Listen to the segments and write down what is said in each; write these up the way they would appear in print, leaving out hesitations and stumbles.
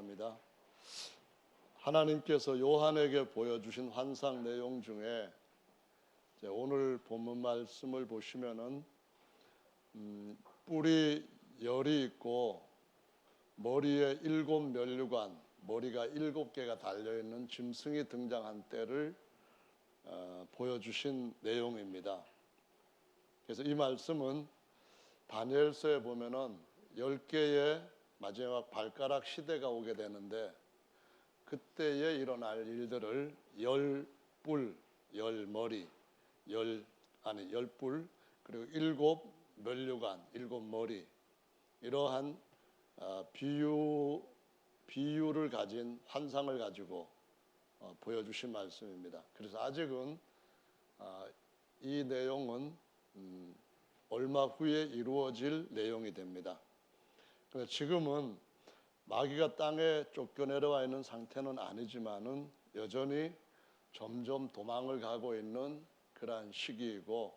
감사합니다. 하나님께서 요한에게 보여주신 환상 내용 중에 오늘 본문 말씀을 보시면은 뿔이 열이 있고 머리에 7 면류관, 머리가 7개가 달려있는 짐승이 등장한 때를 보여주신 내용입니다. 그래서 이 말씀은 다니엘서에 보면은 10개의 마지막 발가락 시대가 오게 되는데 그때에 일어날 일들을 10뿔, 10머리, 10뿔 그리고 7 면류관, 7머리 이러한 비유를 가진 환상을 가지고 보여주신 말씀입니다. 그래서 아직은 이 내용은 얼마 후에 이루어질 내용이 됩니다. 지금은 마귀가 땅에 쫓겨내려와 있는 상태는 아니지만은 여전히 점점 도망을 가고 있는 그러한 시기이고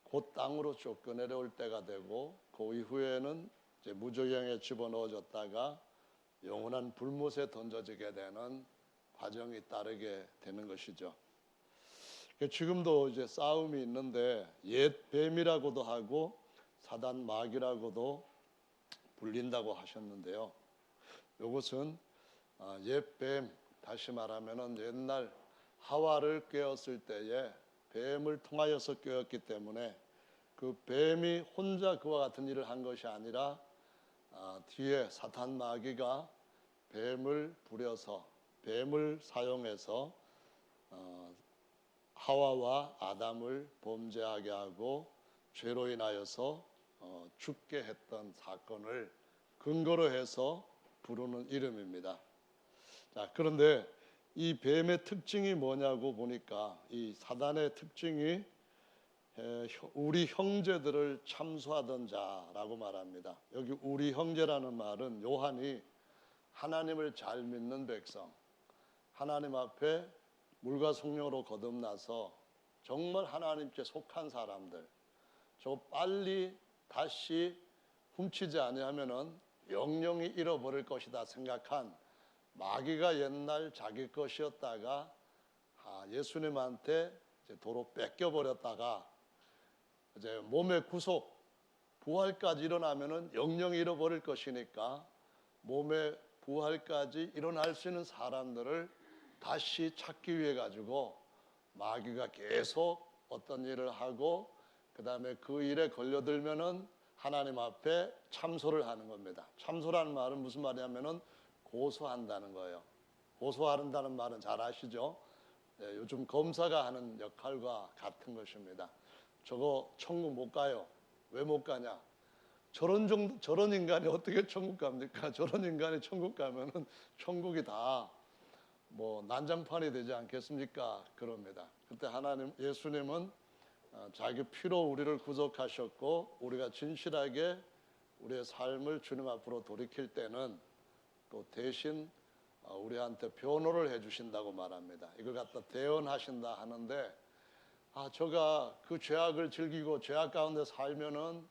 곧 땅으로 쫓겨내려올 때가 되고 그 이후에는 이제 무저갱에 집어넣어졌다가 영원한 불못에 던져지게 되는 과정이 따르게 되는 것이죠. 지금도 이제 싸움이 있는데 옛 뱀이라고도 하고 사단 마귀라고도 불린다고 하셨는데요. 이것은 옛 뱀, 다시 말하면은 옛날 하와를 꿰었을 때에 뱀을 통하여서 꿰었기 때문에 그 뱀이 혼자 그와 같은 일을 한 것이 아니라 뒤에 사탄 마귀가 뱀을 부려서 뱀을 사용해서 하와와 아담을 범죄하게 하고 죄로 인하여서 죽게 했던 사건을 근거로 해서 부르는 이름입니다. 자, 그런데 이 뱀의 특징이 뭐냐고 보니까 이 사단의 특징이 우리 형제들을 참수하던 자라고 말합니다. 여기 우리 형제라는 말은 요한이 하나님을 잘 믿는 백성, 하나님 앞에 물과 성령으로 거듭나서 정말 하나님께 속한 사람들, 저 빨리 다시 훔치지 아니하면은 영영이 잃어버릴 것이다 생각한 마귀가 옛날 자기 것이었다가 예수님한테 이제 도로 뺏겨버렸다가 이제 몸의 구속, 부활까지 일어나면은 영영이 잃어버릴 것이니까 몸의 부활까지 일어날 수 있는 사람들을 다시 찾기 위해 가지고 마귀가 계속 어떤 일을 하고 그 다음에 그 일에 걸려들면은 하나님 앞에 참소를 하는 겁니다. 참소라는 말은 무슨 말이냐면은 고소한다는 거예요. 고소한다는 말은 잘 아시죠? 요즘 검사가 하는 역할과 같은 것입니다. 저거 천국 못 가요. 왜 못 가냐? 저런 인간이 어떻게 천국 갑니까? 저런 인간이 천국 가면은 천국이 다 난장판이 되지 않겠습니까? 그럽니다. 그때 예수님은 자기 피로 우리를 구속하셨고 우리가 진실하게 우리의 삶을 주님 앞으로 돌이킬 때는 또 대신 우리한테 변호를 해주신다고 말합니다. 이걸 갖다 대언하신다 하는데 저가 그 죄악을 즐기고 죄악 가운데 살면은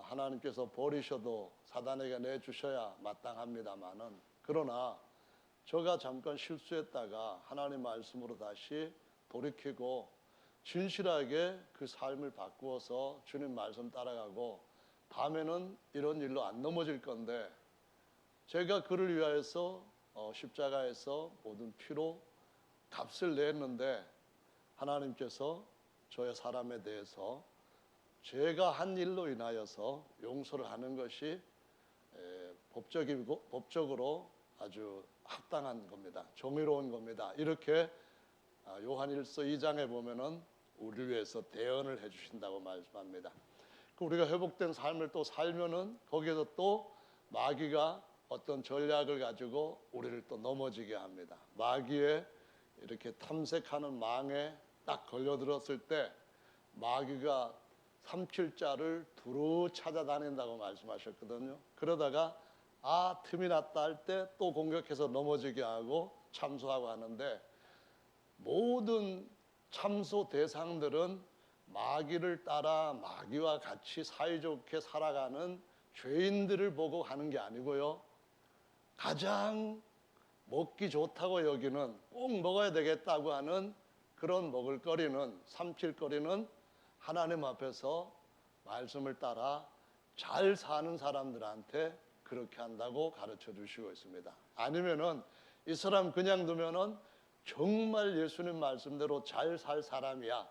하나님께서 버리셔도 사단에게 내주셔야 마땅합니다마는 그러나 저가 잠깐 실수했다가 하나님 말씀으로 다시 돌이키고 진실하게 그 삶을 바꾸어서 주님 말씀 따라가고 다음에는 이런 일로 안 넘어질 건데 제가 그를 위하여서 십자가에서 모든 피로 값을 냈는데 하나님께서 저의 사람에 대해서 제가 한 일로 인하여서 용서를 하는 것이 법적으로 아주 합당한 겁니다. 정의로운 겁니다. 이렇게 요한일서 2장에 보면은 우리를 위해서 대언을 해주신다고 말씀합니다. 우리가 회복된 삶을 또 살면은 거기에서 또 마귀가 어떤 전략을 가지고 우리를 또 넘어지게 합니다. 마귀의 이렇게 탐색하는 망에 딱 걸려들었을 때 마귀가 삼킬 자를 두루 찾아다닌다고 말씀하셨거든요. 그러다가 틈이 났다 할 때 또 공격해서 넘어지게 하고 참소하고 하는데 모든 참소 대상들은 마귀를 따라 마귀와 같이 사이좋게 살아가는 죄인들을 보고 하는 게 아니고요. 가장 먹기 좋다고 여기는 꼭 먹어야 되겠다고 하는 그런 먹을거리는, 삼킬거리는 하나님 앞에서 말씀을 따라 잘 사는 사람들한테 그렇게 한다고 가르쳐 주시고 있습니다. 아니면은 이 사람 그냥 두면은 정말 예수님 말씀대로 잘 살 사람이야,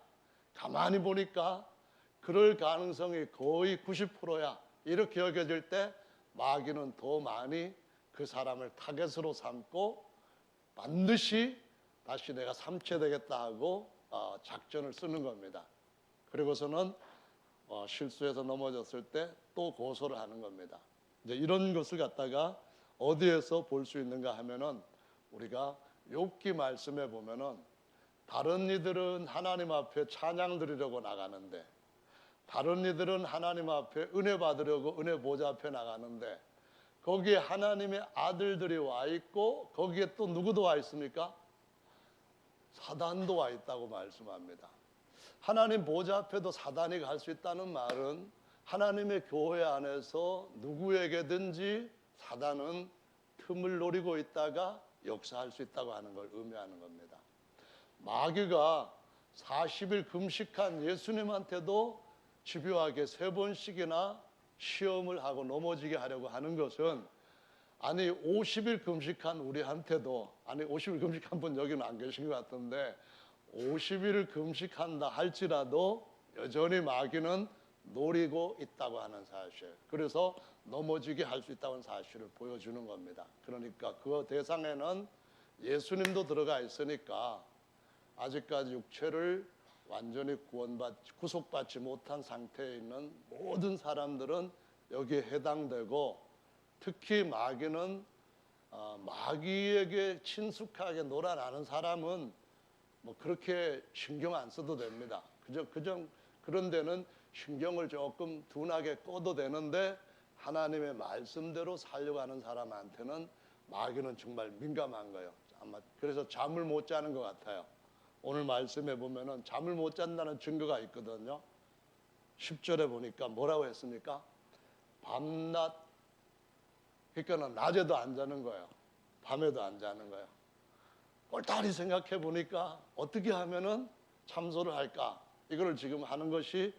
가만히 보니까 그럴 가능성이 거의 90%야, 이렇게 여겨질 때 마귀는 더 많이 그 사람을 타겟으로 삼고 반드시 다시 내가 삼켜야 되겠다 하고 작전을 쓰는 겁니다. 그리고서는 실수해서 넘어졌을 때 또 고소를 하는 겁니다. 이제 이런 것을 갖다가 어디에서 볼 수 있는가 하면은 우리가 욥기 말씀에 보면은 다른 이들은 하나님 앞에 찬양 드리려고 나가는데, 다른 이들은 하나님 앞에 은혜 받으려고 은혜 보좌 앞에 나가는데, 거기에 하나님의 아들들이 와 있고 거기에 또 누구도 와 있습니까? 사단도 와 있다고 말씀합니다. 하나님 보좌 앞에도 사단이 갈 수 있다는 말은 하나님의 교회 안에서 누구에게든지 사단은 틈을 노리고 있다가 역사할 수 있다고 하는 걸 의미하는 겁니다. 마귀가 40일 금식한 예수님한테도 집요하게 3번씩이나 시험을 하고 넘어지게 하려고 하는 것은, 아니 50일 금식한 우리한테도, 아니 50일 금식한 분 여기는 안 계신 것 같은데 50일을 금식한다 할지라도 여전히 마귀는 노리고 있다고 하는 사실, 그래서 넘어지게 할 수 있다는 사실을 보여주는 겁니다. 그러니까 그 대상에는 예수님도 들어가 있으니까 아직까지 육체를 완전히 구속받지 못한 상태에 있는 모든 사람들은 여기에 해당되고, 특히 마귀는 마귀에게 친숙하게 놀아나는 사람은 뭐 그렇게 신경 안 써도 됩니다. 그저 그런 데는 신경을 조금 둔하게 꺼도 되는데, 하나님의 말씀대로 살려고 하는 사람한테는 마귀는 정말 민감한 거예요. 아마 그래서 잠을 못 자는 것 같아요. 오늘 말씀에 보면은 잠을 못 잔다는 증거가 있거든요. 10절에 보니까 뭐라고 했습니까? 밤낮, 그러니까는 낮에도 안 자는 거예요. 밤에도 안 자는 거예요. 꼴따리 생각해 보니까 어떻게 하면은 참소를 할까? 이걸 지금 하는 것이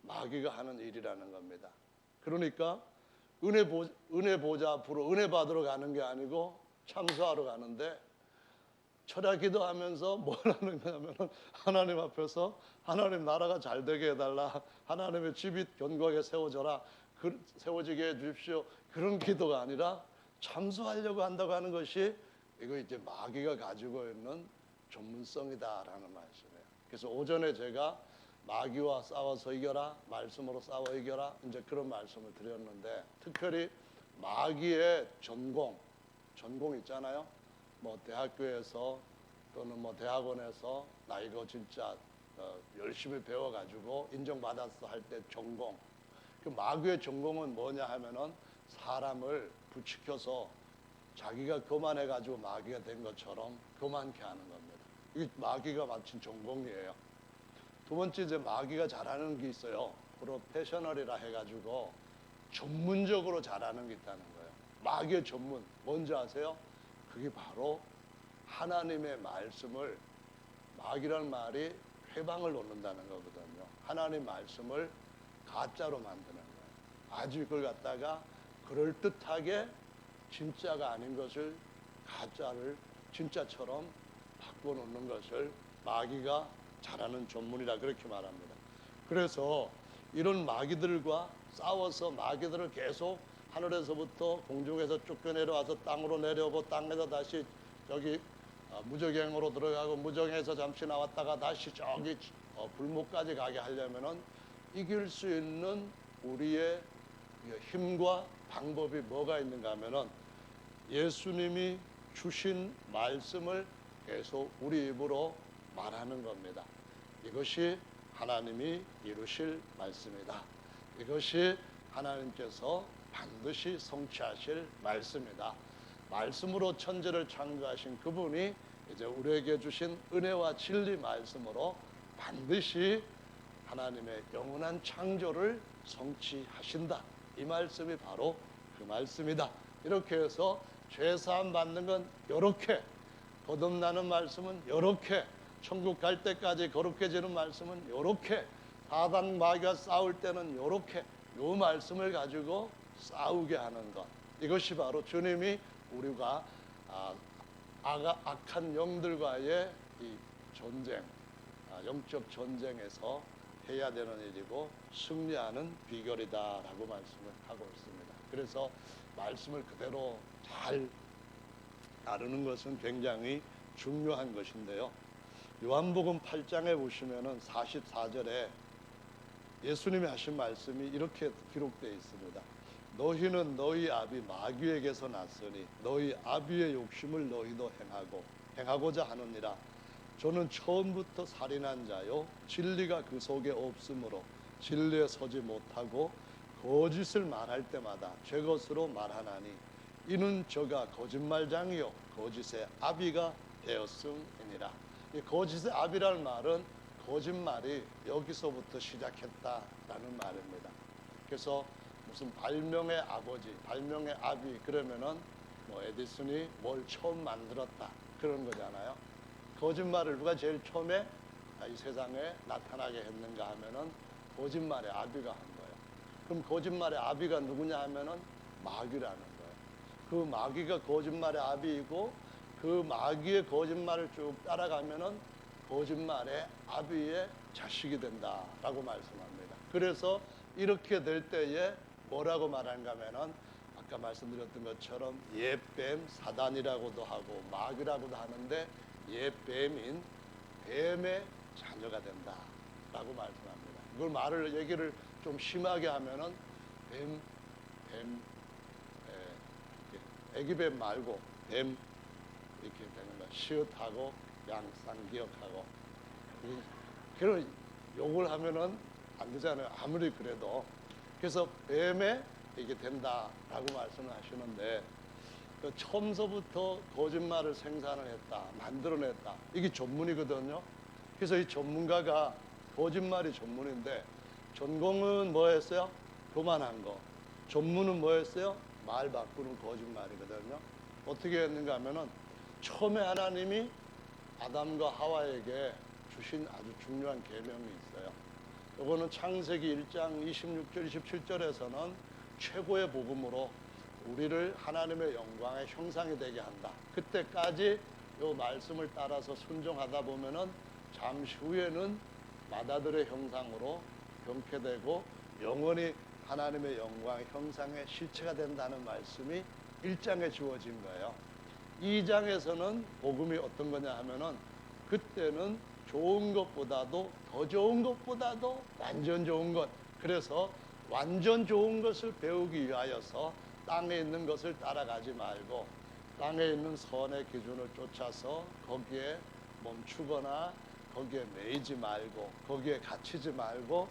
마귀가 하는 일이라는 겁니다. 그러니까 은혜 보좌 앞으로 은혜 받으러 가는 게 아니고 참소하러 가는데, 철야 기도하면서 뭘 하는 거냐면 하나님 앞에서 하나님 나라가 잘 되게 해달라, 하나님의 집이 견고하게 세워지게 해주십시오, 그런 기도가 아니라 참소하려고 한다고 하는 것이 이거 이제 마귀가 가지고 있는 전문성이다라는 말씀이에요. 그래서 오전에 제가 마귀와 싸워서 이겨라, 말씀으로 싸워 이겨라, 이제 그런 말씀을 드렸는데, 특별히 마귀의 전공 있잖아요. 뭐 대학교에서 또는 뭐 대학원에서 나 이거 진짜 열심히 배워가지고 인정받았어 할 때 전공, 그 마귀의 전공은 뭐냐 하면은 사람을 부추겨서 자기가 교만해가지고 마귀가 된 것처럼 교만케 하는 겁니다. 이게 마귀가 마친 전공이에요. 두 번째, 이제 마귀가 잘하는 게 있어요. 프로페셔널이라 해가지고 전문적으로 잘하는 게 있다는 거예요. 마귀의 전문 뭔지 아세요? 그게 바로 하나님의 말씀을, 마귀라는 말이 회방을 놓는다는 거거든요. 하나님 말씀을 가짜로 만드는 거예요. 아주 이걸 갖다가 그럴듯하게 진짜가 아닌 것을 가짜를 진짜처럼 바꿔놓는 것을 마귀가 잘하는 전문이라 그렇게 말합니다. 그래서 이런 마귀들과 싸워서 마귀들을 계속 하늘에서부터 공중에서 쫓겨내려와서 땅으로 내려오고, 땅에서 다시 저기 무저갱으로 들어가고, 무저갱에서 잠시 나왔다가 다시 저기 불목까지 가게 하려면은 이길 수 있는 우리의 힘과 방법이 뭐가 있는가 하면은 예수님이 주신 말씀을 계속 우리 입으로 말하는 겁니다. 이것이 하나님이 이루실 말씀이다. 이것이 하나님께서 반드시 성취하실 말씀이다. 말씀으로 천지를 창조하신 그분이 이제 우리에게 주신 은혜와 진리 말씀으로 반드시 하나님의 영원한 창조를 성취하신다. 이 말씀이 바로 그 말씀이다. 이렇게 해서 죄사함 받는 건 요렇게, 거듭나는 말씀은 요렇게, 천국 갈 때까지 거룩해지는 말씀은 요렇게, 사단 마귀와 싸울 때는 요렇게, 요 말씀을 가지고 싸우게 하는 것, 이것이 바로 주님이 우리가 악한 영들과의 이 전쟁, 영적 전쟁에서 해야 되는 일이고 승리하는 비결이다라고 말씀을 하고 있습니다. 그래서 말씀을 그대로 잘 따르는 것은 굉장히 중요한 것인데요. 요한복음 8장에 보시면은 44절에 예수님이 하신 말씀이 이렇게 기록되어 있습니다. 너희는 너희 아비 마귀에게서 났으니 너희 아비의 욕심을 너희도 행하고자 하느니라. 저는 처음부터 살인한 자요 진리가 그 속에 없으므로 진리에 서지 못하고 거짓을 말할 때마다 제 것으로 말하나니 이는 저가 거짓말장이요 거짓의 아비가 되었음이니라. 이 거짓의 아비라는 말은 거짓말이 여기서부터 시작했다라는 말입니다. 그래서 무슨 발명의 아버지, 발명의 아비 그러면은 뭐 에디슨이 뭘 처음 만들었다 그런 거잖아요. 거짓말을 누가 제일 처음에 이 세상에 나타나게 했는가 하면은 거짓말의 아비가 한 거예요. 그럼 거짓말의 아비가 누구냐 하면은 마귀라는 거예요. 그 마귀가 거짓말의 아비이고 그 마귀의 거짓말을 쭉 따라가면은 거짓말의 아비의 자식이 된다라고 말씀합니다. 그래서 이렇게 될 때에 뭐라고 말하는가 하면은 아까 말씀드렸던 것처럼 옛뱀 사단이라고도 하고 마귀라고도 하는데 옛뱀인 뱀의 자녀가 된다라고 말씀합니다. 이걸 얘기를 좀 심하게 하면은 애기뱀 말고 뱀 이렇게 되는 거야. 시읒하고 양상 기억하고 그런 욕을 하면은 안 되잖아요. 아무리 그래도. 그래서 뱀에 이게 된다라고 말씀을 하시는데 처음서부터 거짓말을 생산을 했다, 만들어냈다. 이게 전문이거든요. 그래서 이 전문가가 거짓말이 전문인데 전공은 뭐였어요? 교만한 거. 전문은 뭐였어요? 말 바꾸는 거짓말이거든요. 어떻게 했는가 하면은 처음에 하나님이 아담과 하와에게 주신 아주 중요한 계명이 있어요. 이거는 창세기 1장 26절 27절에서는 최고의 복음으로 우리를 하나님의 영광의 형상이 되게 한다. 그때까지 이 말씀을 따라서 순종하다 보면은 잠시 후에는 마다들의 형상으로 병쾌되고 영원히 하나님의 영광의 형상의 실체가 된다는 말씀이 1장에 주어진 거예요. 2장에서는 복음이 어떤 거냐 하면은 그때는 좋은 것보다도 더 좋은 것보다도 완전 좋은 것. 그래서 완전 좋은 것을 배우기 위하여서 땅에 있는 것을 따라가지 말고 땅에 있는 선의 기준을 쫓아서 거기에 멈추거나 거기에 매이지 말고 거기에 갇히지 말고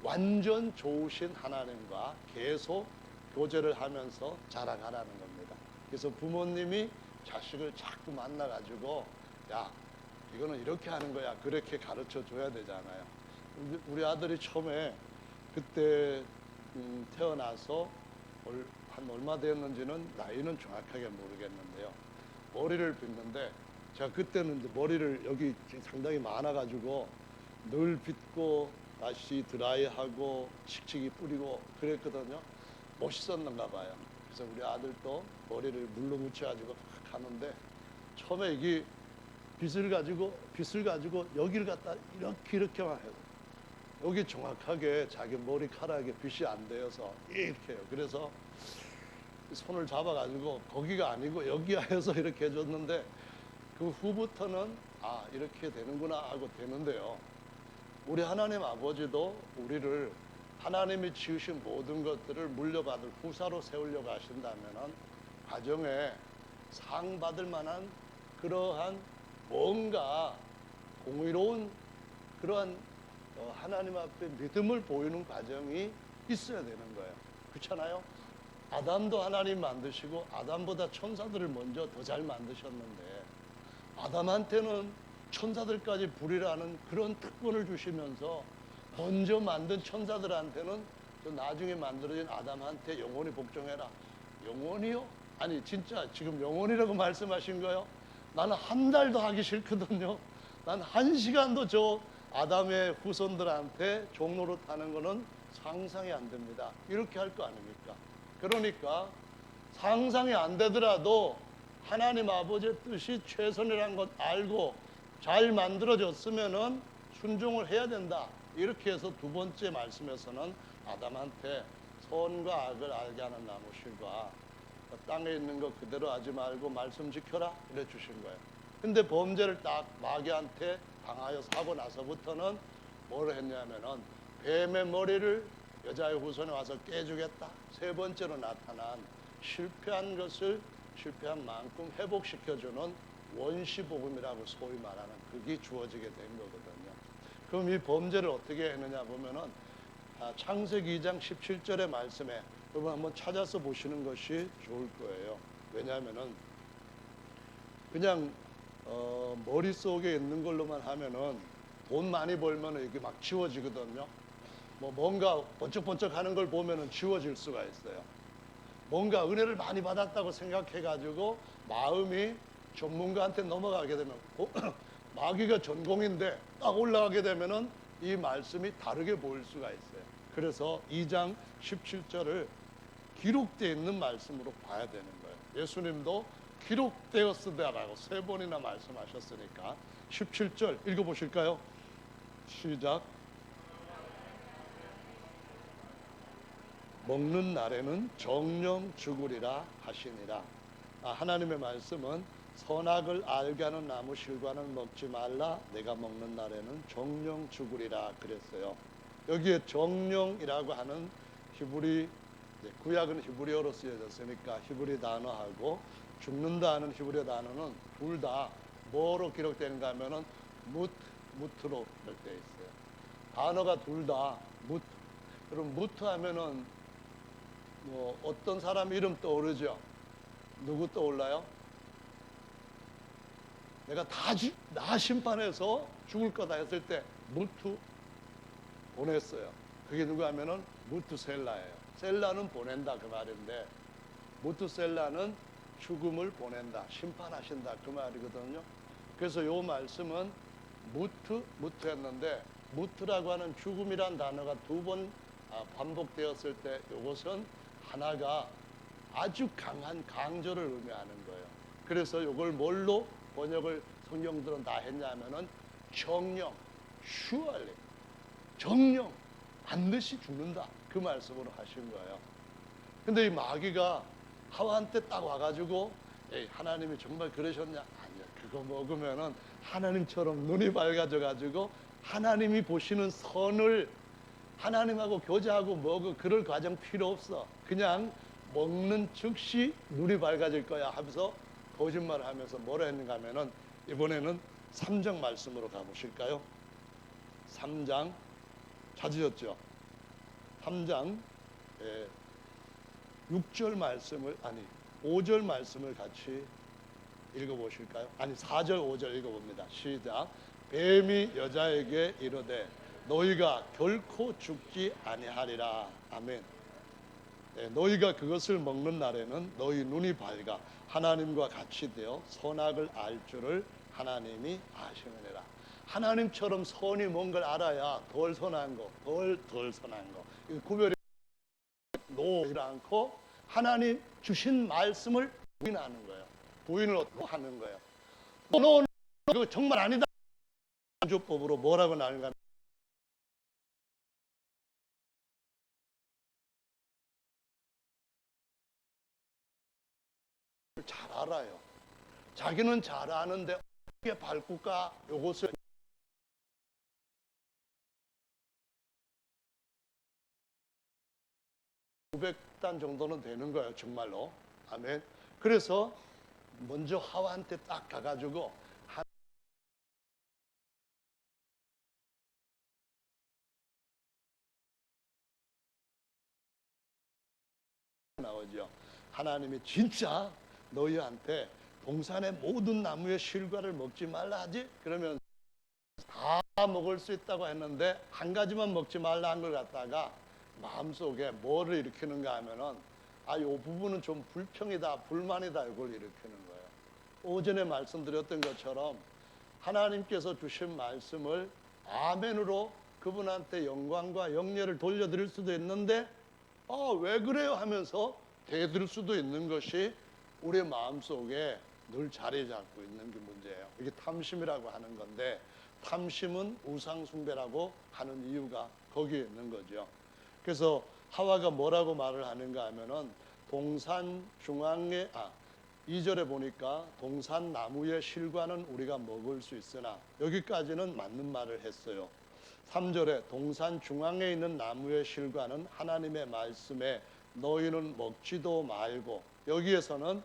완전 좋으신 하나님과 계속 교제를 하면서 자라가라는 겁니다. 그래서 부모님이 자식을 자꾸 만나가지고 야 이거는 이렇게 하는 거야 그렇게 가르쳐 줘야 되잖아요. 우리 아들이 처음에 그때 태어나서 한 얼마 되었는지는 나이는 정확하게 모르겠는데요. 머리를 빗는데 제가 그때는 이제 머리를 여기 상당히 많아가지고 늘 빗고 다시 드라이하고 칙칙이 뿌리고 그랬거든요. 멋있었는가 봐요. 그래서 우리 아들도 머리를 물로 묻혀가지고 막 하는데 처음에 이게 빗을 가지고 여기를 갖다 이렇게만 해요. 여기 정확하게 자기 머리카락에 빗이 안 되어서 이렇게 해요. 그래서 손을 잡아가지고 거기가 아니고 여기야 해서 이렇게 해줬는데 그 후부터는 아 이렇게 되는구나 하고 되는데요. 우리 하나님 아버지도 우리를 하나님이 지으신 모든 것들을 물려받을 후사로 세우려고 하신다면은 가정에 상 받을 만한 그러한 뭔가 공의로운 그러한 하나님 앞에 믿음을 보이는 과정이 있어야 되는 거예요. 그렇잖아요? 아담도 하나님 만드시고 아담보다 천사들을 먼저 더 잘 만드셨는데 아담한테는 천사들까지 부리라는 그런 특권을 주시면서 먼저 만든 천사들한테는 또 나중에 만들어진 아담한테 영원히 복종해라. 영원히요? 아니 진짜 지금 영혼이라고 말씀하신 거요? 나는 한 달도 하기 싫거든요. 난 한 시간도 저 아담의 후손들한테 종로로 타는 거는 상상이 안 됩니다. 이렇게 할 거 아닙니까? 그러니까 상상이 안 되더라도 하나님 아버지의 뜻이 최선이라는 것 알고 잘 만들어졌으면은 순종을 해야 된다. 이렇게 해서 두 번째 말씀에서는 아담한테 선과 악을 알게 하는 나무실과 땅에 있는 거 그대로 하지 말고 말씀 지켜라 이래 주신 거예요. 근데 범죄를 딱 마귀한테 당하여 사고 나서부터는 뭘 했냐면은 뱀의 머리를 여자의 후손에 와서 깨주겠다. 세 번째로 나타난 실패한 것을 실패한 만큼 회복시켜주는 원시복음이라고 소위 말하는 그게 주어지게 된 거거든요. 그럼 이 범죄를 어떻게 했느냐 보면은 창세기 2장 17절의 말씀에 여러분 한번 찾아서 보시는 것이 좋을 거예요. 왜냐하면은 그냥 머릿속에 있는 걸로만 하면은 돈 많이 벌면은 이게 막 지워지거든요. 뭐 뭔가 번쩍번쩍 하는 걸 보면은 지워질 수가 있어요. 뭔가 은혜를 많이 받았다고 생각해가지고 마음이 전문가한테 넘어가게 되면 마귀가 전공인데 딱 올라가게 되면은 이 말씀이 다르게 보일 수가 있어요. 그래서 2장 17절을 기록되어 있는 말씀으로 봐야 되는 거예요. 예수님도 기록되었으다라고 세 번이나 말씀하셨으니까 17절 읽어보실까요? 시작. 먹는 날에는 정령 죽으리라 하시니라. 하나님의 말씀은 선악을 알게 하는 나무 실과는 먹지 말라. 내가 먹는 날에는 정령 죽으리라 그랬어요. 여기에 정령이라고 하는 히브리, 구약은 히브리어로 쓰여졌으니까 히브리 단어하고 죽는다 하는 히브리어 단어는 둘 다 뭐로 기록되는가 하면은 무트로 기록되어 있어요. 단어가 둘 다 무트. 그럼 무트 하면은 뭐 어떤 사람 이름 떠오르죠? 누구 떠올라요? 내가 다 심판해서 죽을 거다 했을 때 무트 보냈어요. 그게 누구 하면은 무트셀라예요. 셀라는 보낸다 그 말인데 무트셀라는 죽음을 보낸다, 심판하신다 그 말이거든요. 그래서 요 말씀은 무트였는데 무트라고 하는 죽음이란 단어가 두 번 반복되었을 때 이것은 하나가 아주 강한 강조를 의미하는 거예요. 그래서 이걸 뭘로 번역을 성경들은 다 했냐면은 정령, surely, 정령, 반드시 죽는다 그 말씀으로 하신 거예요. 근데 이 마귀가 하와한테 딱 와가지고 에이, 하나님이 정말 그러셨냐? 아니야. 그거 먹으면은 하나님처럼 눈이 밝아져가지고 하나님이 보시는 선을 하나님하고 교제하고 먹어 그럴 과정 필요 없어. 그냥 먹는 즉시 눈이 밝아질 거야 하면서 거짓말을 하면서 뭐라 했는가 하면은 이번에는 3장 말씀으로 가보실까요? 3장 찾으셨죠? 3장 6절 말씀을 5절 말씀을 같이 읽어보실까요? 4절 5절 읽어봅니다. 시작. 뱀이 여자에게 이르되 너희가 결코 죽지 아니하리라. 아멘. 너희가 그것을 먹는 날에는 너희 눈이 밝아 하나님과 같이 되어 선악을 알 줄을 하나님이 아시느니라. 하나님처럼 선이 뭔가를 알아야 덜 선한 거, 덜 선한 거 구별이 놓지 않고 하나님 주신 말씀을 부인하는 거예요. 부인을 하는 거예요. 너 이거 정말 아니다. 주법으로 뭐라고 나는가? 잘 알아요. 자기는 잘 아는데 어떻게 바꿀까? 요것을 900단 정도는 되는 거예요, 정말로. 아멘. 그래서 먼저 하와한테 딱 가가지고 나오죠. 하나님이 진짜 너희한테 동산의 모든 나무의 실과를 먹지 말라 하지? 그러면 다 먹을 수 있다고 했는데 한 가지만 먹지 말라 한 걸 갖다가 마음속에 뭐를 일으키는가 하면은 이 부분은 좀 불평이다, 불만이다 이걸 일으키는 거예요. 오전에 말씀드렸던 것처럼 하나님께서 주신 말씀을 아멘으로 그분한테 영광과 영예를 돌려드릴 수도 있는데 왜 그래요 하면서 대들 수도 있는 것이 우리의 마음속에 늘 자리 잡고 있는 게 문제예요. 이게 탐심이라고 하는 건데, 탐심은 우상숭배라고 하는 이유가 거기에 있는 거죠. 그래서 하와가 뭐라고 말을 하는가 하면은 동산 중앙에 2절에 보니까 동산 나무의 실과는 우리가 먹을 수 있으나, 여기까지는 맞는 말을 했어요. 3절에 동산 중앙에 있는 나무의 실과는 하나님의 말씀에 너희는 먹지도 말고, 여기에서는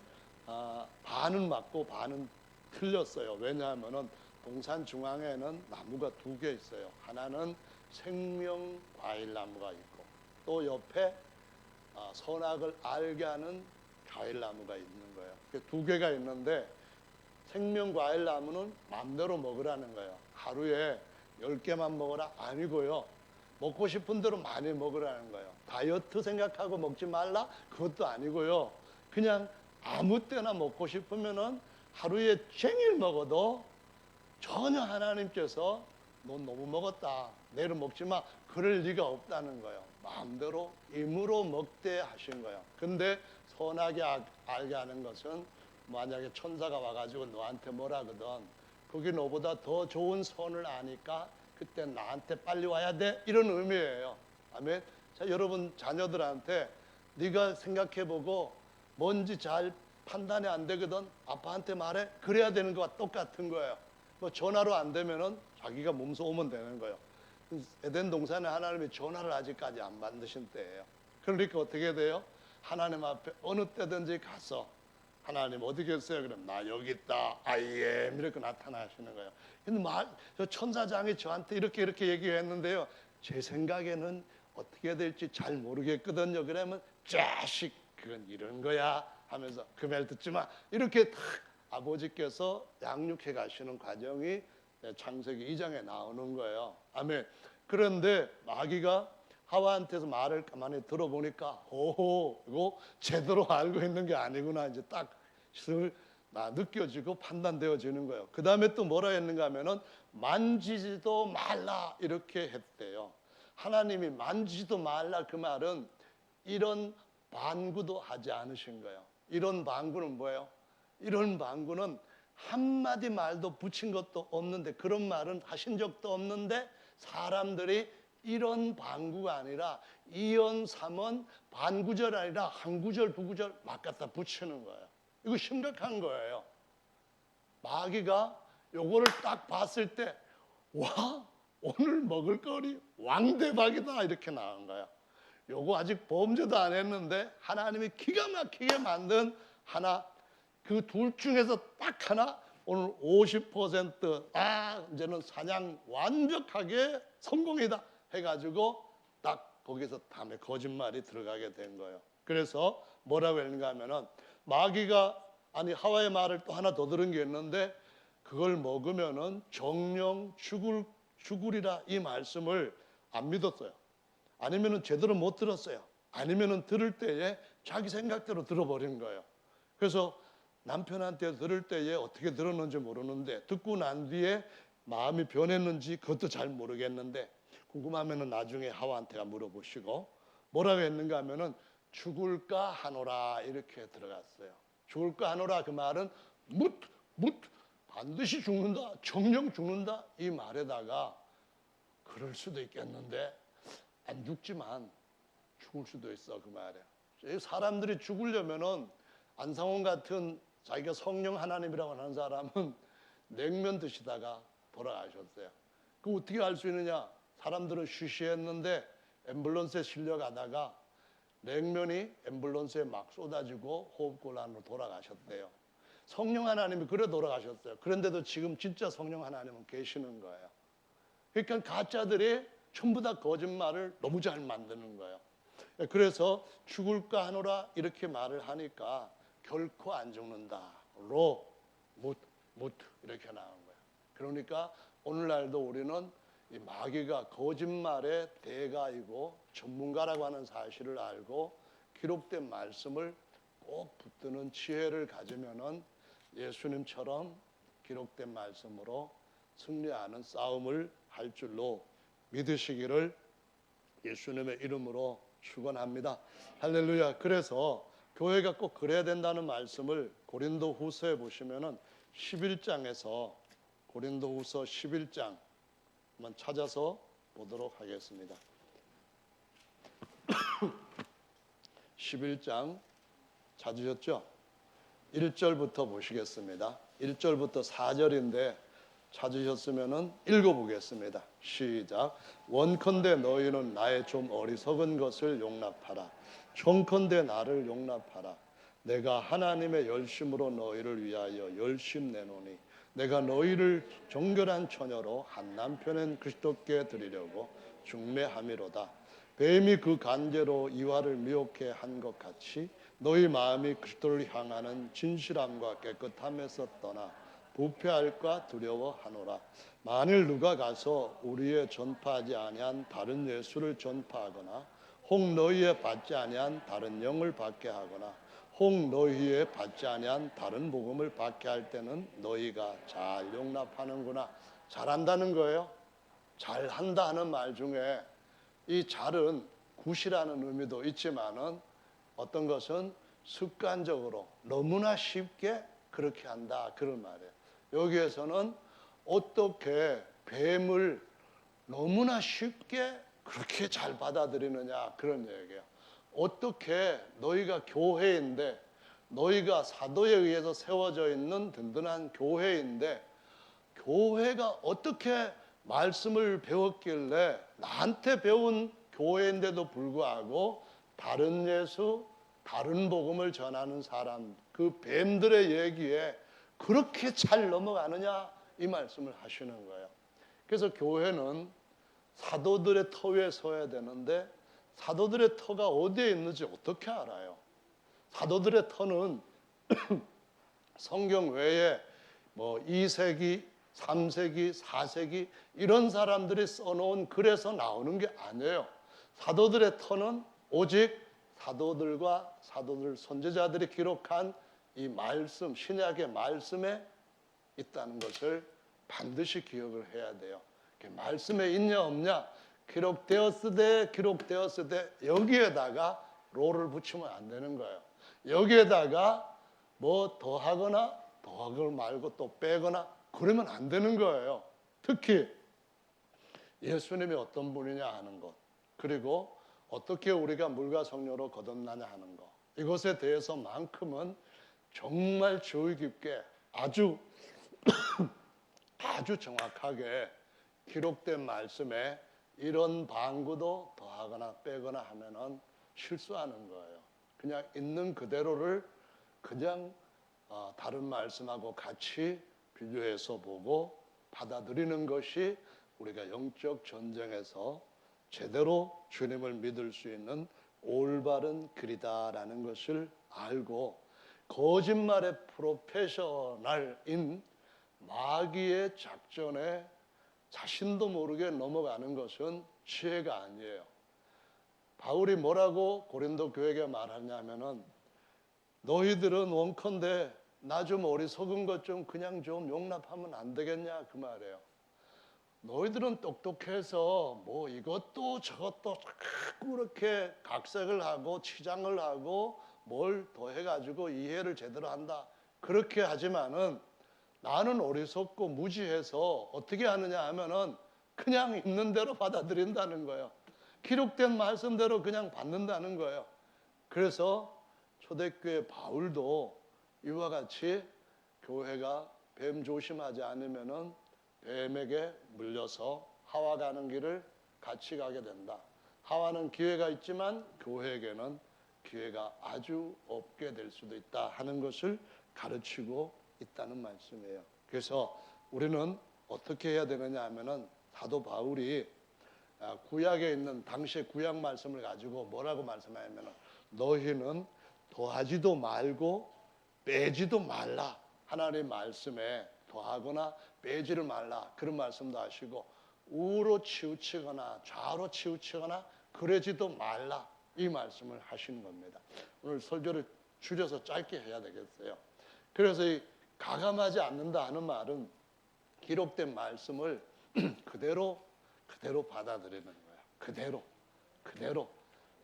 반은 맞고 반은 틀렸어요. 왜냐하면은 동산 중앙에는 나무가 2개 있어요. 하나는 생명 과일 나무가 있고, 또 옆에 선악을 알게 하는 과일 나무가 있는 거예요. 2개가 있는데, 생명 과일 나무는 마음대로 먹으라는 거예요. 하루에 10개만 먹어라 아니고요. 먹고 싶은 대로 많이 먹으라는 거예요. 다이어트 생각하고 먹지 말라 그것도 아니고요. 그냥 아무 때나 먹고 싶으면은 하루에 종일 먹어도 전혀 하나님께서 너 너무 먹었다, 내일 먹지 마, 그럴 리가 없다는 거예요. 마음대로 임으로 먹되 하신 거예요. 근데 선하게 알게 하는 것은, 만약에 천사가 와가지고 너한테 뭐라 하거든, 그게 너보다 더 좋은 선을 아니까 그때 나한테 빨리 와야 돼, 이런 의미예요. 아멘. 자, 여러분 자녀들한테 네가 생각해보고 뭔지 잘 판단이 안 되거든, 아빠한테 말해, 그래야 되는 거와 똑같은 거예요. 뭐 전화로 안 되면은 자기가 몸소 오면 되는 거예요. 에덴 동산에 하나님이 전화를 아직까지 안 만드신 때예요. 그러니까 어떻게 돼요? 하나님 앞에 어느 때든지 가서 하나님 어디 계세요? 그럼 나 여기 있다, 아이엠, 이렇게 나타나시는 거예요. 근데 저 천사장이 저한테 이렇게 얘기했는데요, 제 생각에는 어떻게 될지 잘 모르겠거든요. 그러면 자식, 그건 이런 거야 하면서 그 말 듣지 마, 이렇게 탁 아버지께서 양육해 가시는 과정이 창세기 2장에 나오는 거예요. 아멘. 그런데 마귀가 하와한테서 말을 가만히 들어보니까 이거 제대로 알고 있는 게 아니구나, 이제 딱 느껴지고 판단되어지는 거예요. 그 다음에 또 뭐라 했는가 하면은 만지지도 말라 이렇게 했대요. 하나님이 만지지도 말라, 그 말은 이런 반구도 하지 않으신 거예요. 이런 반구는 뭐예요? 이런 반구는 한마디 말도 붙인 것도 없는데, 그런 말은 하신 적도 없는데, 사람들이 이런 반구가 아니라 2원 3원 반구절 아니라 한 구절 두 구절 막 갖다 붙이는 거예요. 이거 심각한 거예요. 마귀가 요거를 딱 봤을 때, 와, 오늘 먹을 거리 왕대박이다, 이렇게 나온 거야. 요거 아직 범죄도 안 했는데 하나님이 기가 막히게 만든 하나, 그 둘 중에서 딱 하나, 오늘 50% 이제는 사냥 완벽하게 성공이다 해가지고 딱 거기서 다음에 거짓말이 들어가게 된 거예요. 그래서 뭐라고 했는가 하면은, 마귀가 하와의 말을 또 하나 더 들은 게 있는데, 그걸 먹으면은 정령 죽으리라, 이 말씀을 안 믿었어요. 아니면은 제대로 못 들었어요. 아니면은 들을 때에 자기 생각대로 들어버린 거예요. 그래서 남편한테 들을 때에 어떻게 들었는지 모르는데, 듣고 난 뒤에 마음이 변했는지 그것도 잘 모르겠는데, 궁금하면은 나중에 하와한테가 물어보시고, 뭐라고 했는가 하면은 죽을까 하노라, 이렇게 들어갔어요. 죽을까 하노라, 그 말은 반드시 죽는다, 정령 죽는다, 이 말에다가 그럴 수도 있겠는데 안 죽지만 죽을 수도 있어, 그 말이에요. 사람들이 죽으려면은, 안상원 같은 자기가 성령 하나님이라고 하는 사람은 냉면 드시다가 돌아가셨어요. 그 어떻게 알 수 있느냐? 사람들은 쉬쉬했는데 앰뷸런스에 실려가다가 냉면이 앰뷸런스에 막 쏟아지고 호흡곤란으로 돌아가셨대요. 성령 하나님이 그래 돌아가셨어요. 그런데도 지금 진짜 성령 하나님은 계시는 거예요. 그러니까 가짜들이 전부 다 거짓말을 너무 잘 만드는 거예요. 그래서 죽을까 하노라 이렇게 말을 하니까 결코 안 죽는다로 못 이렇게 나온 거예요. 그러니까 오늘날도 우리는 이 마귀가 거짓말의 대가이고 전문가라고 하는 사실을 알고 기록된 말씀을 꼭 붙드는 지혜를 가지면은 예수님처럼 기록된 말씀으로 승리하는 싸움을 할 줄로 믿으시기를 예수님의 이름으로 축원합니다. 할렐루야. 그래서 교회가 꼭 그래야 된다는 말씀을 고린도후서에 보시면은 11장에서 고린도후서 11장 한번 찾아서 보도록 하겠습니다. 11장 찾으셨죠? 1절부터 보시겠습니다. 1절부터 4절인데 찾으셨으면 읽어보겠습니다. 시작. 원컨대 너희는 나의 좀 어리석은 것을 용납하라. 총컨대 나를 용납하라. 내가 하나님의 열심으로 너희를 위하여 열심 내노니 내가 너희를 정결한 처녀로 한 남편은 그리스도께 드리려고 중매함이로다. 뱀이 그 간제로 이와를 미혹해 한 것 같이 너희 마음이 그리스도를 향하는 진실함과 깨끗함에서 떠나 부패할까 두려워하노라. 만일 누가 가서 우리의 전파하지 아니한 다른 예수를 전파하거나 혹 너희의 받지 아니한 다른 영을 받게 하거나 혹 너희의 받지 아니한 다른 복음을 받게 할 때는 너희가 잘 용납하는구나. 잘한다는 거예요. 잘한다 하는 말 중에 이 잘은 굿이라는 의미도 있지만은 어떤 것은 습관적으로 너무나 쉽게 그렇게 한다 그런 말이에요. 여기에서는 어떻게 뱀을 너무나 쉽게 그렇게 잘 받아들이느냐 그런 얘기예요. 어떻게 너희가 교회인데 너희가 사도에 의해서 세워져 있는 든든한 교회인데 교회가 어떻게 말씀을 배웠길래 나한테 배운 교회인데도 불구하고 다른 예수, 다른 복음을 전하는 사람 그 뱀들의 얘기에 그렇게 잘 넘어가느냐 이 말씀을 하시는 거예요. 그래서 교회는 사도들의 터 위에 서야 되는데 사도들의 터가 어디에 있는지 어떻게 알아요? 사도들의 터는 성경 외에 뭐 2세기, 3세기, 4세기 이런 사람들이 써놓은 글에서 나오는 게 아니에요. 사도들의 터는 오직 사도들과 사도들 선지자들이 기록한 이 말씀, 신약의 말씀에 있다는 것을 반드시 기억을 해야 돼요. 말씀에 있냐 없냐 기록되었으되 여기에다가 로를 붙이면 안 되는 거예요. 여기에다가 뭐 더하거나 더하걸 말고 또 빼거나 그러면 안 되는 거예요. 특히 예수님이 어떤 분이냐 하는 것, 그리고 어떻게 우리가 물과 성령으로 거듭나냐 하는 것, 이것에 대해서만큼은 정말 주의 깊게 아주 정확하게 기록된 말씀에 이런 방구도 더하거나 빼거나 하면은 실수하는 거예요. 그냥 있는 그대로를 그냥 다른 말씀하고 같이 비교해서 보고 받아들이는 것이 우리가 영적 전쟁에서 제대로 주님을 믿을 수 있는 올바른 길이다라는 것을 알고 거짓말의 프로페셔널인 마귀의 작전에 자신도 모르게 넘어가는 것은 지혜가 아니에요. 바울이 뭐라고 고린도 교회에게 말하냐면은 너희들은 원컨대 나 좀 어리석은 것 좀 그냥 좀 용납하면 안 되겠냐 그 말이에요. 너희들은 똑똑해서 뭐 이것도 저것도 자꾸 그렇게 각색을 하고 치장을 하고 뭘 더해가지고 이해를 제대로 한다 그렇게 하지만은 나는 어리석고 무지해서 어떻게 하느냐 하면은 그냥 있는 대로 받아들인다는 거예요. 기록된 말씀대로 그냥 받는다는 거예요. 그래서 초대교회 바울도 이와 같이 교회가 뱀 조심하지 않으면은 뱀에게 물려서 하와 가는 길을 같이 가게 된다. 하와는 기회가 있지만 교회에게는 기회가 아주 없게 될 수도 있다 하는 것을 가르치고 있다는 말씀이에요. 그래서 우리는 어떻게 해야 되느냐 하면은 사도 바울이 구약에 있는 당시의 구약 말씀을 가지고 뭐라고 말씀하냐면은 너희는 더하지도 말고 빼지도 말라. 하나님 말씀에 더하거나 빼지를 말라. 그런 말씀도 하시고 우로 치우치거나 좌로 치우치거나 그러지도 말라. 이 말씀을 하시는 겁니다. 오늘 설교를 줄여서 짧게 해야 되겠어요. 그래서 이 가감하지 않는다 하는 말은 기록된 말씀을 그대로 받아들이는 거예요. 그대로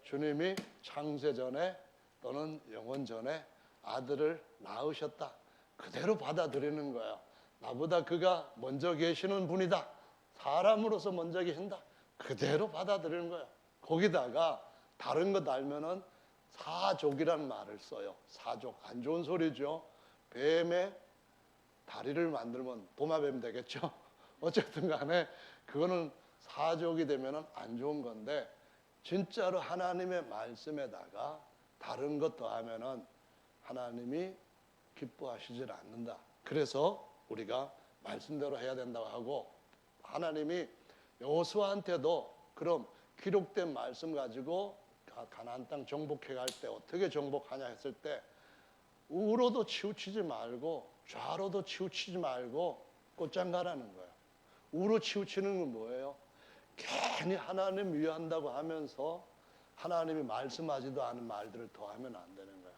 주님이 창세 전에 또는 영원 전에 아들을 낳으셨다. 그대로 받아들이는 거예요. 나보다 그가 먼저 계시는 분이다. 사람으로서 먼저 계신다. 그대로 받아들이는 거예요. 거기다가 다른 것 알면은 사족이라는 말을 써요. 사족, 안 좋은 소리죠. 뱀의 다리를 만들면 도마뱀 되겠죠. 어쨌든 간에 그거는 사족이 되면은 안 좋은 건데, 진짜로 하나님의 말씀에다가 다른 것 더하면은 하나님이 기뻐하시질 않는다. 그래서 우리가 말씀대로 해야 된다고 하고, 하나님이 여호수아한테도 그럼 기록된 말씀 가지고 가나안 땅 정복해 갈 때 어떻게 정복하냐 했을 때, 우로도 치우치지 말고 좌로도 치우치지 말고 곧장 가라는 거예요. 우로 치우치는 건 뭐예요? 괜히 하나님 위한다고 하면서 하나님이 말씀하지도 않은 말들을 더 하면 안 되는 거예요.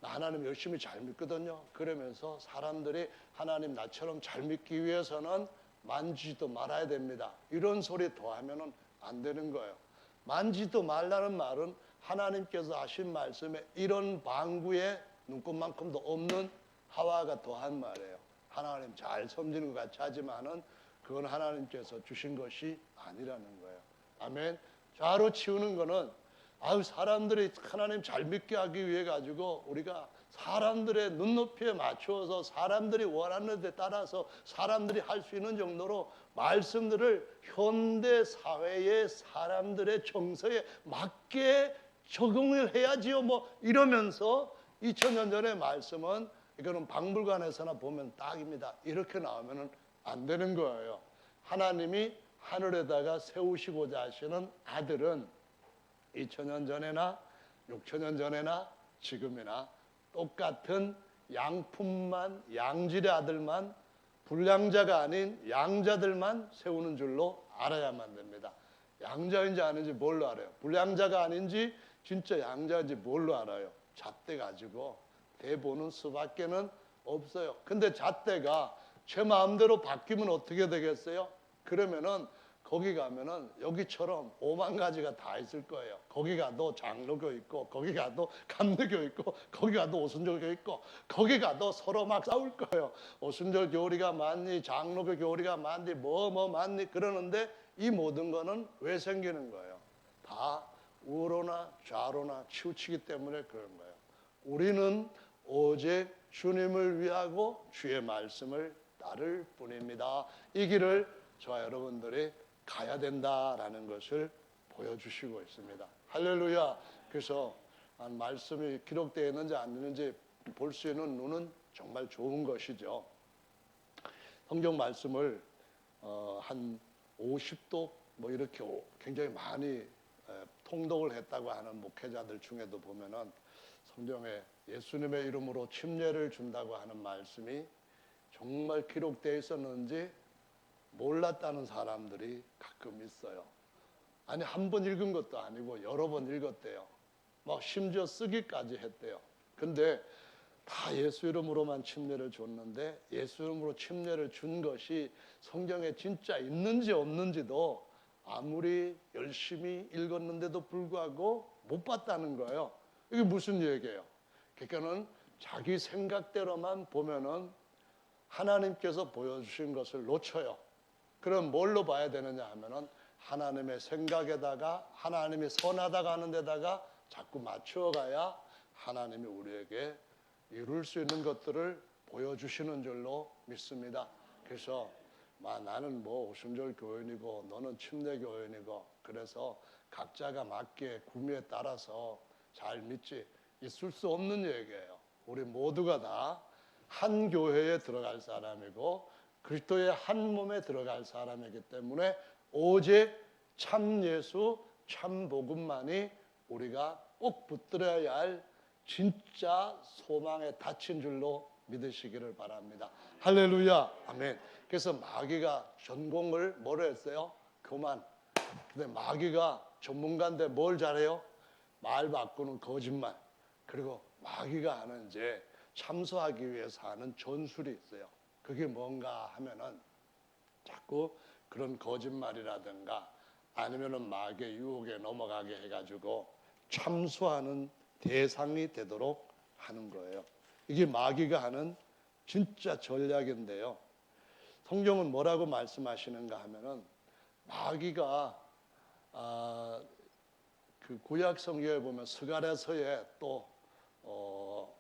나 하나님 열심히 잘 믿거든요. 그러면서 사람들이 하나님 나처럼 잘 믿기 위해서는 만지지도 말아야 됩니다. 이런 소리 더 하면 안 되는 거예요. 만지도 말라는 말은 하나님께서 하신 말씀에 이런 방구에 눈꽃만큼도 없는 하와가 더한 말이에요. 하나님 잘 섬기는 것 같이 하지만은 그건 하나님께서 주신 것이 아니라는 거예요. 아멘. 좌로 치우는 거는 사람들이 하나님 잘 믿게 하기 위해 가지고 우리가 사람들의 눈높이에 맞추어서 사람들이 원하는 데 따라서 사람들이 할 수 있는 정도로 말씀들을 현대 사회의 사람들의 정서에 맞게 적응을 해야지요. 뭐 이러면서 2000년 전의 말씀은 이거는 박물관에서나 보면 딱입니다. 이렇게 나오면 안 되는 거예요. 하나님이 하늘에다가 세우시고자 하시는 아들은 2000년 전에나 6000년 전에나 지금이나 똑같은 양품만, 양질의 아들만, 불량자가 아닌 양자들만 세우는 줄로 알아야만 됩니다. 양자인지 아닌지 뭘로 알아요? 불량자가 아닌지 진짜 양자인지 뭘로 알아요? 잣대 가지고 대보는 수밖에는 없어요. 근데 잣대가 제 마음대로 바뀌면 어떻게 되겠어요? 그러면은 거기 가면은 여기처럼 5만 가지가 다 있을 거예요. 거기 가도 장로교 있고, 거기 가도 감리교 있고, 거기 가도 오순절교 있고, 거기 가도 서로 막 싸울 거예요. 오순절 교리가 맞니, 장로교 교리가 맞니, 뭐 맞니 그러는데 이 모든 거는 왜 생기는 거예요? 다 우로나 좌로나 치우치기 때문에 그런 거예요. 우리는 오직 주님을 위하고 주의 말씀을 따를 뿐입니다. 이 길을 저와 여러분들이 가야 된다라는 것을 보여주시고 있습니다. 할렐루야. 그래서 말씀이 기록되어 있는지 안 있는지 볼 수 있는 눈은 정말 좋은 것이죠. 성경 말씀을 한 50독 뭐 이렇게 굉장히 많이 통독을 했다고 하는 목회자들 중에도 보면은 성경에 예수님의 이름으로 침례를 준다고 하는 말씀이 정말 기록되어 있었는지 몰랐다는 사람들이 가끔 있어요. 아니 한 번 읽은 것도 아니고 여러 번 읽었대요. 막 심지어 쓰기까지 했대요. 근데 다 예수 이름으로만 침례를 줬는데 예수 이름으로 침례를 준 것이 성경에 진짜 있는지 없는지도 아무리 열심히 읽었는데도 불구하고 못 봤다는 거예요. 이게 무슨 얘기예요? 그러니까는 자기 생각대로만 보면은 하나님께서 보여주신 것을 놓쳐요. 그럼 뭘로 봐야 되느냐 하면은 하나님의 생각에다가 하나님이 선하다고 하는 데다가 자꾸 맞추어가야 하나님이 우리에게 이룰 수 있는 것들을 보여주시는 줄로 믿습니다. 그래서 나는 뭐 오순절 교인이고 너는 침례 교인이고 그래서 각자가 맞게 구미에 따라서 잘 믿지 있을 수 없는 얘기예요. 우리 모두가 다 한 교회에 들어갈 사람이고 그리스도의 한 몸에 들어갈 사람이기 때문에 오직 참 예수, 참 복음만이 우리가 꼭 붙들어야 할 진짜 소망에 닫힌 줄로 믿으시기를 바랍니다. 할렐루야, 아멘. 그래서 마귀가 전공을 뭐로 했어요? 교만. 근데 마귀가 전문가인데 뭘 잘해요? 말 바꾸는 거짓말, 그리고 마귀가 하는 이제 참소하기 위해서 하는 전술이 있어요. 그게 뭔가 하면은 자꾸 그런 거짓말이라든가 아니면은 마귀의 유혹에 넘어가게 해가지고 참소하는 대상이 되도록 하는 거예요. 이게 마귀가 하는 진짜 전략인데요. 성경은 뭐라고 말씀하시는가 하면은 마귀가 그 구약 성경에 보면 스가랴서에 또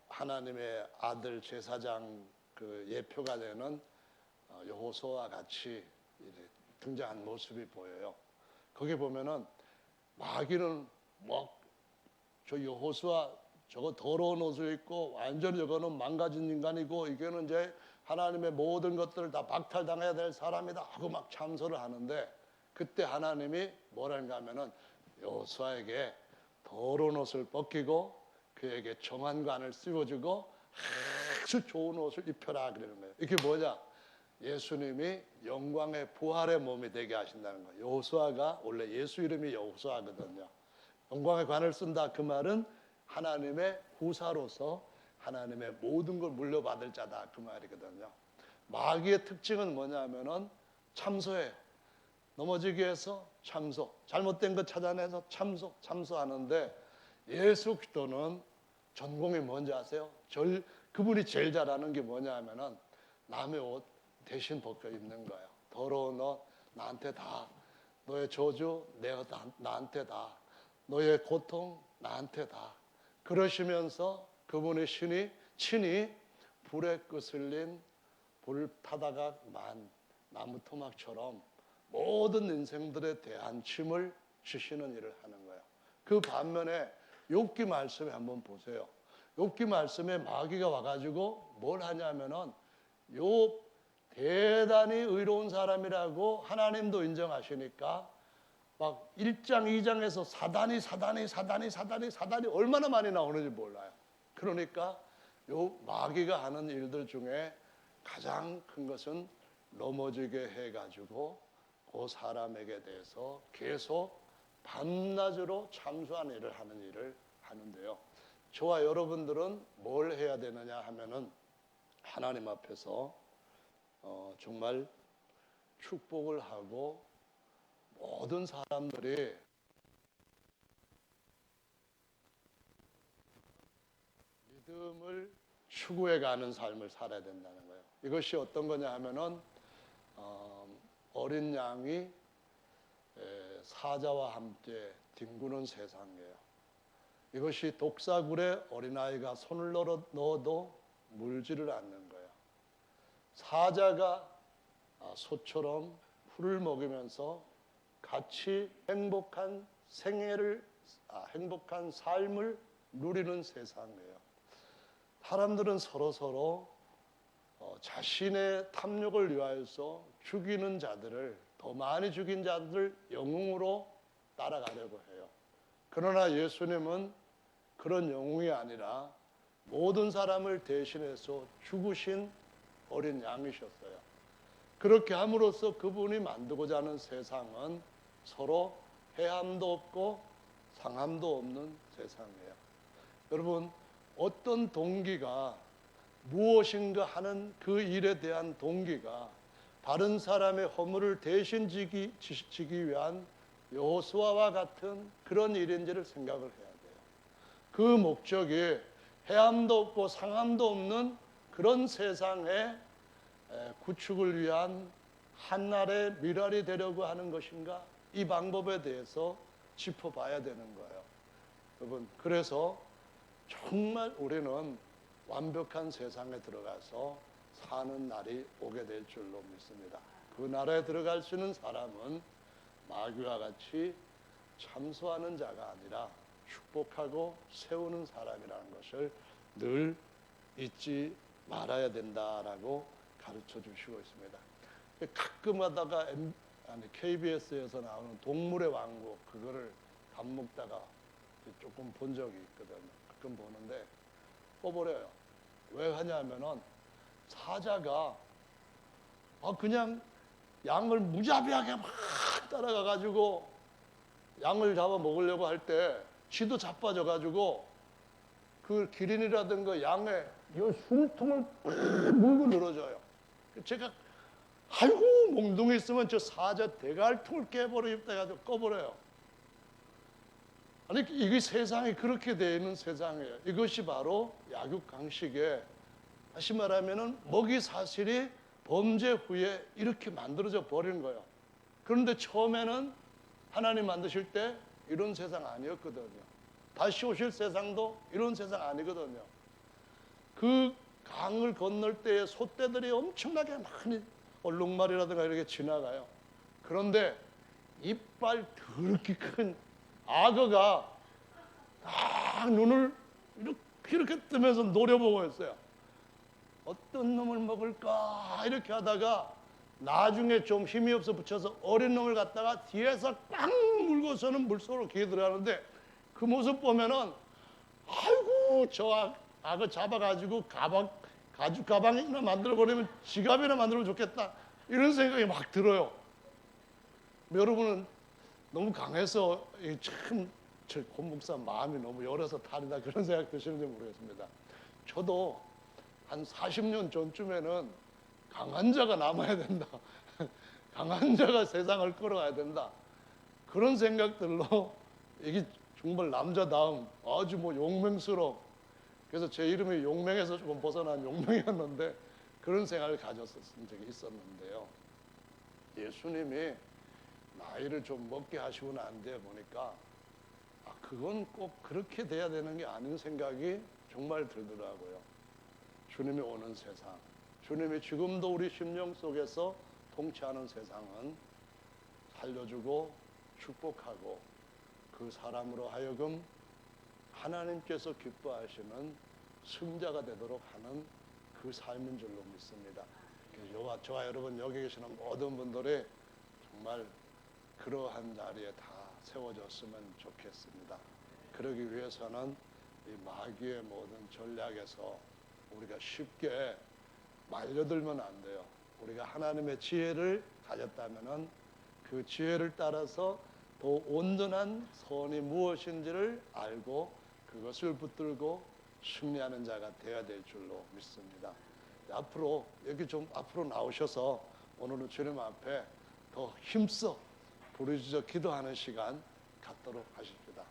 하나님의 아들 제사장 그 예표가 되는 여호수아와 같이 등장한 모습이 보여요. 거기 보면은 마귀는 뭐 저 여호수아 저거 더러운 옷을 입고 완전히 저거는 망가진 인간이고 이거는 이제 하나님의 모든 것들을 다 박탈당해야 될 사람이다 하고 막 참소를 하는데, 그때 하나님이 뭐라는가 하면은 여호수아에게 더러운 옷을 벗기고 그에게 정한관을 씌워주고 아주 좋은 옷을 입혀라 그러는 거예요. 이게 뭐냐? 예수님이 영광의 부활의 몸이 되게 하신다는 거예요. 여호수아가 원래 예수 이름이 여호수아거든요. 영광의 관을 쓴다 그 말은 하나님의 후사로서 하나님의 모든 걸 물려받을 자다 그 말이거든요. 마귀의 특징은 뭐냐면은 참소해요. 넘어지게 해서 참소, 잘못된 것 찾아내서 참소하는데, 예수 그리스도는 전공이 뭔지 아세요? 그분이 제일 잘하는 게 뭐냐 하면은 남의 옷 대신 벗겨 입는 거예요. 더러운 옷 나한테 다, 너의 저주 나한테 다, 너의 고통 나한테 다. 그러시면서 그분의 친히 불에 끄슬린 불타다가 만 나무 토막처럼 모든 인생들에 대한 짐을 지시는 일을 하는 거예요. 그 반면에 욥기 말씀에 한번 보세요. 욥기 말씀에 마귀가 와가지고 뭘 하냐면은 욥 대단히 의로운 사람이라고 하나님도 인정하시니까 막 1장 2장에서 사단이 얼마나 많이 나오는지 몰라요. 그러니까 요 마귀가 하는 일들 중에 가장 큰 것은 넘어지게 해가지고 그 사람에게 대해서 계속 밤낮으로 참소하는 일을 하는데요. 저와 여러분들은 뭘 해야 되느냐 하면은 하나님 앞에서 정말 축복을 하고 모든 사람들이 믿음을 추구해가는 삶을 살아야 된다는 거예요. 이것이 어떤 거냐 하면은 어린 양이 사자와 함께 뒹구는 세상이에요. 이것이 독사굴에 어린아이가 손을 넣어도 물지를 않는 거예요. 사자가 소처럼 풀을 먹으면서 같이 행복한 행복한 삶을 누리는 세상이에요. 사람들은 서로 자신의 탐욕을 위하여서 죽이는 자들을, 더 많이 죽인 자들을 영웅으로 따라가려고 해요. 그러나 예수님은 그런 영웅이 아니라 모든 사람을 대신해서 죽으신 어린 양이셨어요. 그렇게 함으로써 그분이 만들고자 하는 세상은 서로 해함도 없고 상함도 없는 세상이에요. 여러분, 어떤 동기가 무엇인가 하는 그 일에 대한 동기가 다른 사람의 허물을 대신 지기 위한 여호수아와 같은 그런 일인지를 생각을 해야 돼요. 그 목적이 해함도 없고 상함도 없는 그런 세상의 구축을 위한 한날의 미랄이 되려고 하는 것인가? 이 방법에 대해서 짚어봐야 되는 거예요. 여러분, 그래서 정말 우리는 완벽한 세상에 들어가서 사는 날이 오게 될 줄로 믿습니다. 그 나라에 들어갈 수 있는 사람은 마귀와 같이 참소하는 자가 아니라 축복하고 세우는 사람이라는 것을 늘 잊지 말아야 된다라고 가르쳐 주시고 있습니다. 가끔 하다가 KBS에서 나오는 동물의 왕국, 그거를 밥 먹다가 조금 본 적이 있거든요. 가끔 보는데 꺼버려요. 왜 하냐면은 사자가 그냥 양을 무자비하게 막 따라가가지고 양을 잡아 먹으려고 할 때 쥐도 자빠져가지고 그 기린이라든가 양의 이 숨통을 팍 물고 늘어져요. 제가 아이고 몽둥이 있으면 저 사자 대갈통을 깨버리겠다 해가지고 꺼버려요. 아니 이게 세상이 그렇게 되어 있는 세상이에요. 이것이 바로 약육강식의 다시 말하면은 먹이 사슬이 범죄 후에 이렇게 만들어져 버린 거예요. 그런데 처음에는 하나님 만드실 때 이런 세상 아니었거든요. 다시 오실 세상도 이런 세상 아니거든요. 그 강을 건널 때에 소떼들이 엄청나게 많이 얼룩말이라든가 이렇게 지나가요. 그런데 이빨 더럽게 큰 악어가 딱 눈을 이렇게 뜨면서 노려보고 있어요. 어떤 놈을 먹을까 이렇게 하다가 나중에 좀 힘이 없어 붙여서 어린 놈을 갖다가 뒤에서 빵 물고서는 물속으로 기어 들어가는데 그 모습 보면은 아이고 저 악어 잡아가지고 가죽 가방이나 만들어버리면 지갑이나 만들면 좋겠다 이런 생각이 막 들어요. 여러분은 너무 강해서 참 저 권목사 마음이 너무 열어서 탈이다 그런 생각 드시는지 모르겠습니다. 저도 한 40년 전쯤에는 강한 자가 남아야 된다. 강한 자가 세상을 끌어가야 된다. 그런 생각들로 이게 정말 남자다움 아주 뭐 용맹스러운 그래서 제 이름이 용맹에서 조금 벗어난 용맹이었는데 그런 생각을 가졌었던 적이 있었는데요. 예수님이 나이를 좀 먹게 하시고 난 뒤에 보니까 그건 꼭 그렇게 돼야 되는 게 아닌 생각이 정말 들더라고요. 주님이 오는 세상, 주님이 지금도 우리 심령 속에서 통치하는 세상은 살려주고 축복하고 그 사람으로 하여금 하나님께서 기뻐하시는 승자가 되도록 하는 그 삶인 줄로 믿습니다. 저와 여러분 여기 계시는 모든 분들이 정말 그러한 자리에 다 세워졌으면 좋겠습니다. 그러기 위해서는 이 마귀의 모든 전략에서 우리가 쉽게 말려들면 안 돼요. 우리가 하나님의 지혜를 가졌다면은 그 지혜를 따라서 더 온전한 선이 무엇인지를 알고 그것을 붙들고 승리하는 자가 되어야 될 줄로 믿습니다. 앞으로 여기 좀 앞으로 나오셔서 오늘은 주님 앞에 더 힘써 부르짖어 기도하는 시간 갖도록 하십시다.